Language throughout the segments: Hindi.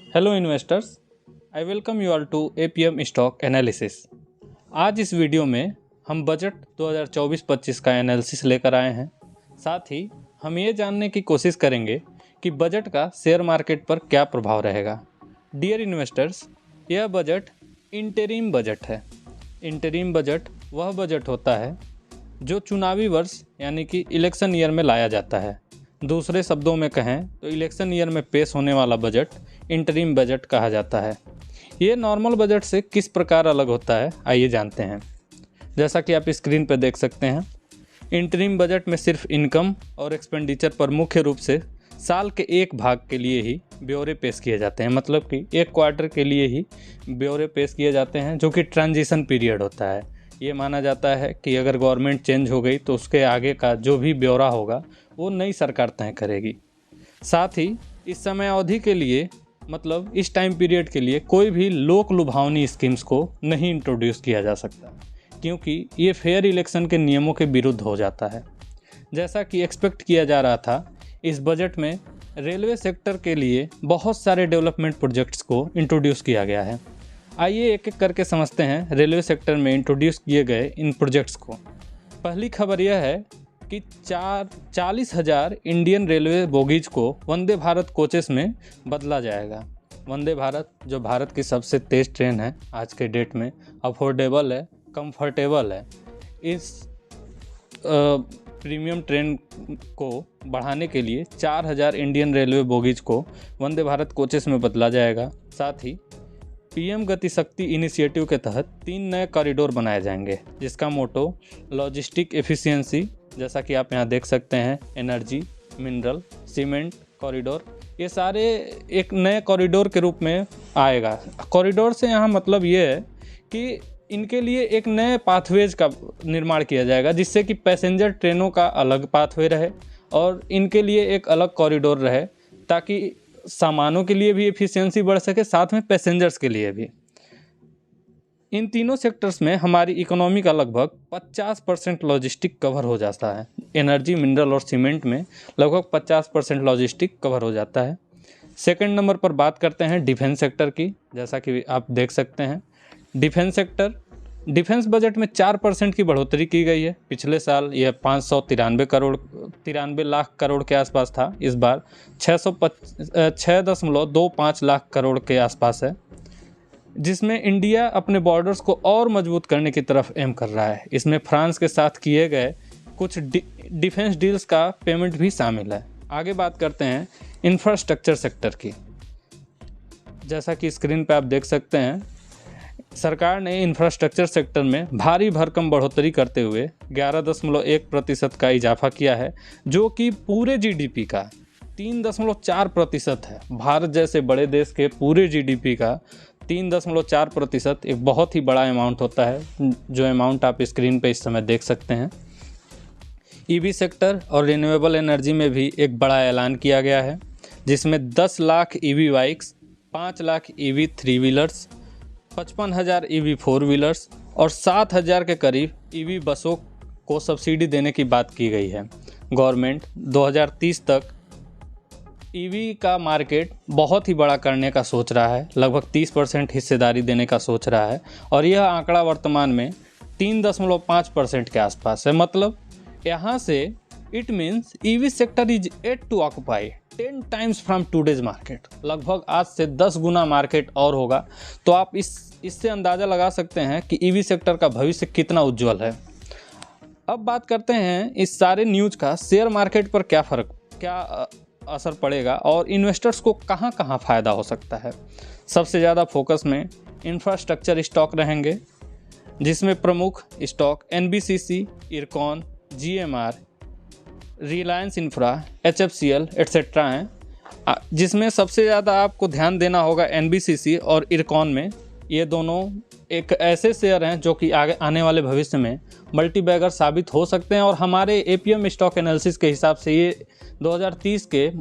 Hello investors, I welcome you all to APM stock analysis. आज इस वीडियो में हम बजट 2024-25 का एनालिसिस लेकर आए हैं। साथ ही हम ये जानने की कोशिश करेंगे कि बजट का शेयर मार्केट पर क्या प्रभाव रहेगा। डियर इन्वेस्टर्स, यह बजट इंटरिम बजट है। इंटरिम बजट वह बजट होता है जो चुनावी वर्ष यानी कि इलेक्शन ईयर में लाया जाता है। दूसरे शब्दों में कहें तो इलेक्शन ईयर में पेश होने वाला बजट इंटरिम बजट कहा जाता है। ये नॉर्मल बजट से किस प्रकार अलग होता है, आइए जानते हैं। जैसा कि आप स्क्रीन पर देख सकते हैं, इंटरिम बजट में सिर्फ इनकम और एक्सपेंडिचर पर मुख्य रूप से साल के एक भाग के लिए ही ब्यौरे पेश किए जाते हैं। मतलब कि एक क्वार्टर के लिए ही ब्यौरे पेश किए जाते हैं, जो कि ट्रांजिशन पीरियड होता है। ये माना जाता है कि अगर गवर्नमेंट चेंज हो गई तो उसके आगे का जो भी ब्यौरा होगा वो नई सरकार तय करेगी। साथ ही इस समय अवधि के लिए, मतलब इस टाइम पीरियड के लिए, कोई भी लोक लुभावनी स्कीम्स को नहीं इंट्रोड्यूस किया जा सकता, क्योंकि ये फेयर इलेक्शन के नियमों के विरुद्ध हो जाता है। जैसा कि एक्सपेक्ट किया जा रहा था, इस बजट में रेलवे सेक्टर के लिए बहुत सारे डेवलपमेंट प्रोजेक्ट्स को इंट्रोड्यूस किया गया है। आइए एक एक करके समझते हैं रेलवे सेक्टर में इंट्रोड्यूस किए गए इन प्रोजेक्ट्स को। पहली खबर यह है कि 40,000 इंडियन रेलवे बोगीज को वंदे भारत कोचेस में बदला जाएगा। वंदे भारत जो भारत की सबसे तेज़ ट्रेन है आज के डेट में, अफोर्डेबल है, कंफर्टेबल है। इस प्रीमियम ट्रेन को बढ़ाने के लिए 4,000 इंडियन रेलवे बोगीज को वंदे भारत कोचेस में बदला जाएगा। साथ ही पीएम गति शक्ति इनिशिएटिव के तहत 3 नए कॉरिडोर बनाए जाएंगे, जिसका मोटो लॉजिस्टिक एफिशिएंसी, जैसा कि आप यहाँ देख सकते हैं, एनर्जी, मिनरल, सीमेंट कॉरिडोर, ये सारे एक नए कॉरिडोर के रूप में आएगा। कॉरिडोर से यहाँ मतलब ये है कि इनके लिए एक नए पाथवेज का निर्माण किया जाएगा, जिससे कि पैसेंजर ट्रेनों का अलग पाथवे रहे और इनके लिए एक अलग कॉरिडोर रहे, ताकि सामानों के लिए भी एफिशिएंसी बढ़ सके, साथ में पैसेंजर्स के लिए भी। इन तीनों सेक्टर्स में हमारी इकोनॉमी का लगभग 50% लॉजिस्टिक कवर हो जाता है। एनर्जी, मिनरल और सीमेंट में लगभग 50% लॉजिस्टिक कवर हो जाता है। सेकंड नंबर पर बात करते हैं डिफेंस सेक्टर की। जैसा कि आप देख सकते हैं, डिफेंस बजट में 4% की बढ़ोतरी की गई है। पिछले साल यह 593 लाख करोड़ के आसपास था, इस बार 6.25 लाख करोड़ के आसपास है, जिसमें इंडिया अपने बॉर्डर्स को और मजबूत करने की तरफ एम कर रहा है। इसमें फ्रांस के साथ किए गए कुछ डिफेंस डील्स का पेमेंट भी शामिल है। आगे बात करते हैं इंफ्रास्ट्रक्चर सेक्टर की। जैसा कि स्क्रीन पर आप देख सकते हैं, सरकार ने इंफ्रास्ट्रक्चर सेक्टर में भारी भरकम बढ़ोतरी करते हुए 11.1% का इजाफा किया है, जो कि पूरे जीडीपी का 3.4% है। भारत जैसे बड़े देश के पूरे जीडीपी का 3.4% एक बहुत ही बड़ा अमाउंट होता है, जो अमाउंट आप स्क्रीन पे इस समय देख सकते हैं। ईवी सेक्टर और रिन्यूएबल एनर्जी में भी एक बड़ा ऐलान किया गया है, जिसमें 10 lakh EV bikes, 5 lakh EV 3 wheelers, 55,000 EV 4 wheelers और 7,000 के करीब ईवी बसों को सब्सिडी देने की बात की गई है। गवर्नमेंट 2030 तक ईवी का मार्केट बहुत ही बड़ा करने का सोच रहा है, लगभग 30% हिस्सेदारी देने का सोच रहा है, और यह आंकड़ा वर्तमान में 3.5% के आसपास है। मतलब यहाँ से it means EV sector is at to occupy 10 times from today's market. लगभग आज से 10 गुना मार्केट और होगा। तो आप इससे अंदाज़ा लगा सकते हैं कि ईवी सेक्टर का भविष्य कितना उज्जवल है। अब बात करते हैं इस सारे न्यूज़ का शेयर मार्केट पर क्या असर पड़ेगा और इन्वेस्टर्स को कहां कहां फ़ायदा हो सकता है। सबसे ज़्यादा फोकस में इंफ्रास्ट्रक्चर स्टॉक रहेंगे, जिसमें प्रमुख stock NBCC, IRCON, GMR, Reliance infra, HFCL etcetera हैं। जिसमें सबसे ज़्यादा आपको ध्यान देना होगा NBCC और इरकॉन में। ये दोनों एक ऐसे शेयर हैं जो कि आगे आने वाले भविष्य में मल्टीबैगर साबित हो सकते हैं, और हमारे एपीएम स्टॉक एनालिसिस के हिसाब से ये 2030 के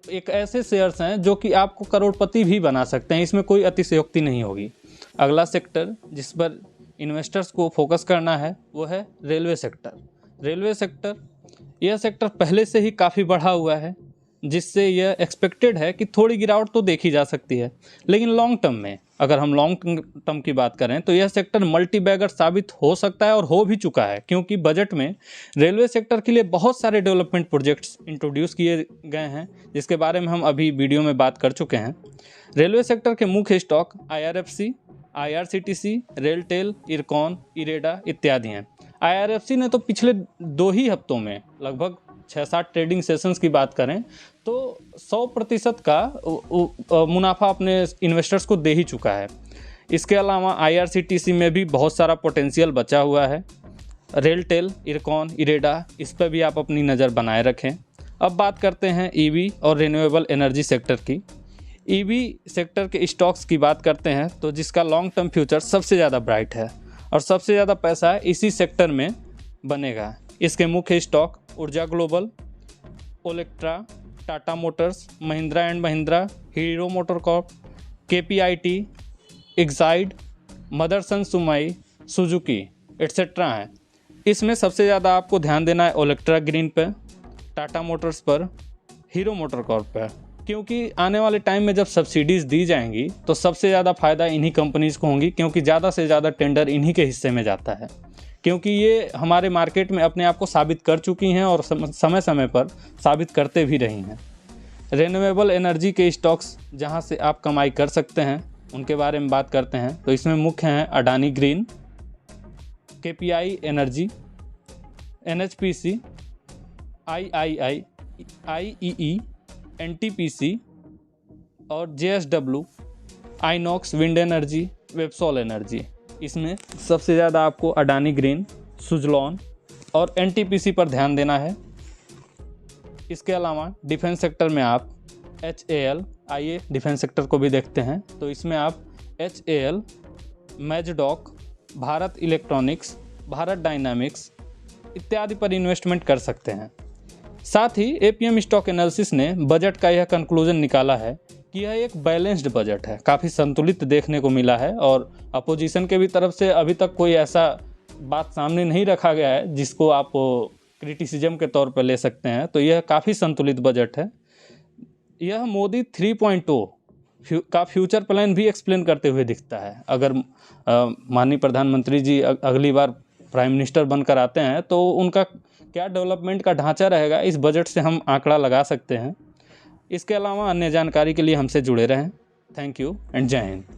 एक ऐसे शेयर्स हैं जो कि आपको करोड़पति भी बना सकते हैं। इसमें कोई अतिशयोक्ति नहीं होगी। अगला सेक्टर जिस पर इन्वेस्टर्स को फोकस करना है वो है रेलवे सेक्टर। यह सेक्टर पहले से ही काफ़ी बढ़ा हुआ है। जिससे यह एक्सपेक्टेड है कि थोड़ी गिरावट तो देखी जा सकती है, लेकिन लॉन्ग टर्म में अगर हम लॉन्ग टर्म की बात करें तो यह सेक्टर मल्टी बैगर साबित हो सकता है और हो भी चुका है, क्योंकि बजट में रेलवे सेक्टर के लिए बहुत सारे डेवलपमेंट प्रोजेक्ट्स इंट्रोड्यूस किए गए हैं, जिसके बारे में हम अभी वीडियो में बात कर चुके हैं। रेलवे सेक्टर के मुख्य stock IRFC, IRCTC, RailTel, IRCON, IREDA इत्यादि हैं। IRFC ने तो पिछले 2 ही हफ्तों में लगभग 6-7 ट्रेडिंग सेशंस की बात करें तो 100% का मुनाफा अपने इन्वेस्टर्स को दे ही चुका है। इसके अलावा IRCTC में भी बहुत सारा पोटेंशियल बचा हुआ है। रेलटेल, इरकॉन, इरेडा, इस पर भी आप अपनी नज़र बनाए रखें। अब बात करते हैं EV और रिन्यूएबल एनर्जी सेक्टर की। EV सेक्टर के स्टॉक्स की बात करते हैं तो जिसका लॉन्ग टर्म फ्यूचर सबसे ज़्यादा ब्राइट है और सबसे ज़्यादा पैसा इसी सेक्टर में बनेगा। इसके मुख्य stock Urja global, Olectra, Tata Motors, Mahindra and Mahindra, Hero motor corp, KPIT, Exide, Motherson Sumi, Suzuki etcetera हैं। इसमें सबसे ज़्यादा आपको ध्यान देना है ओलेक्ट्रा ग्रीन पे, टाटा मोटर्स पर, हीरो मोटर कॉर्प पर, क्योंकि आने वाले टाइम में जब सब्सिडीज़ दी जाएंगी तो सबसे ज़्यादा फ़ायदा इन्हीं कंपनीज़ को होंगी, क्योंकि ज़्यादा से ज़्यादा टेंडर इन्हीं के हिस्से में जाता है, क्योंकि ये हमारे मार्केट में अपने आप को साबित कर चुकी हैं और समय समय पर साबित करते भी रही हैं। रिन्यूएबल एनर्जी के स्टॉक्स जहां से आप कमाई कर सकते हैं उनके बारे में बात करते हैं तो इसमें मुख्य हैं Adani green, KPI energy, NHPC, III, IEE, NTPC और JSW, Inox wind energy, Websol energy. इसमें सबसे ज़्यादा आपको अडानी ग्रीन, सुजलॉन और NTPC पर ध्यान देना है। इसके अलावा डिफेंस सेक्टर में आप HAL, आइए डिफेंस सेक्टर को भी देखते हैं तो इसमें आप HAL, Mazdock, Bharat electronics, Bharat dynamics इत्यादि पर इन्वेस्टमेंट कर सकते हैं। साथ ही APM स्टॉक एनालिसिस ने बजट का यह कंक्लूजन निकाला है कि यह एक बैलेंस्ड बजट है, काफ़ी संतुलित देखने को मिला है और अपोजिशन के भी तरफ से अभी तक कोई ऐसा बात सामने नहीं रखा गया है जिसको आप क्रिटिसिज्म के तौर पर ले सकते हैं। तो यह काफ़ी संतुलित बजट है। यह मोदी 3.0 का फ्यूचर प्लान भी एक्सप्लेन करते हुए दिखता है। अगर माननीय प्रधानमंत्री जी अगली बार प्राइम मिनिस्टर बनकर आते हैं तो उनका क्या डेवलपमेंट का ढांचा रहेगा, इस बजट से हम आंकड़ा लगा सकते हैं। इसके अलावा अन्य जानकारी के लिए हमसे जुड़े रहें। थैंक यू एंड जय हिंद।